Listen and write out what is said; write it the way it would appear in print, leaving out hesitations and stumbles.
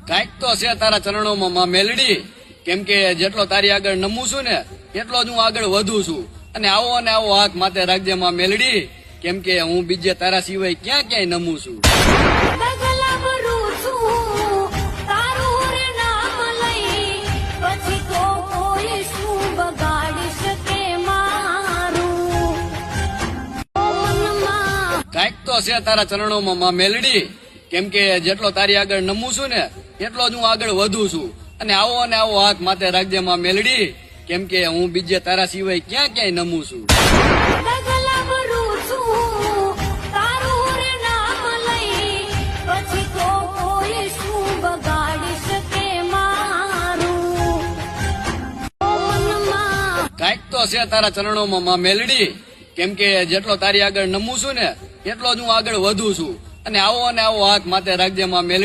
કાંઈક તો છે તારા ચરણોમાં માં મેલડી, કેમ કે જેટલો તારી આગળ નમું છું ને એટલો જ હું આગળ વધુ છું. અને આવો હાથ માથે રાખજે માં મેલડી, કેમ કે હું બીજે તારા સિવાય ક્યાં ક્યાંય નમું છું. કાંઈક તો છે તારા ચરણોમાં માં મેલડી, કેમ કે જેટલો તારી આગળ નમું છું ને એટલો જ હું આગળ વધુ છું. અને આવો હાથ માથે રાખજે માં મેલડી, કેમ કે હું બીજે તારા સિવાય ક્યાં ક્યાંય નમું છું. કાંઈક તો છે તારા ચરણોમાં માં મેલડી, કેમ કે જેટલો તારી આગળ નમું છું ને એટલો જ હું આગળ વધુ છું. અને આવો હાથ માથે રાખજે માં મેલડી.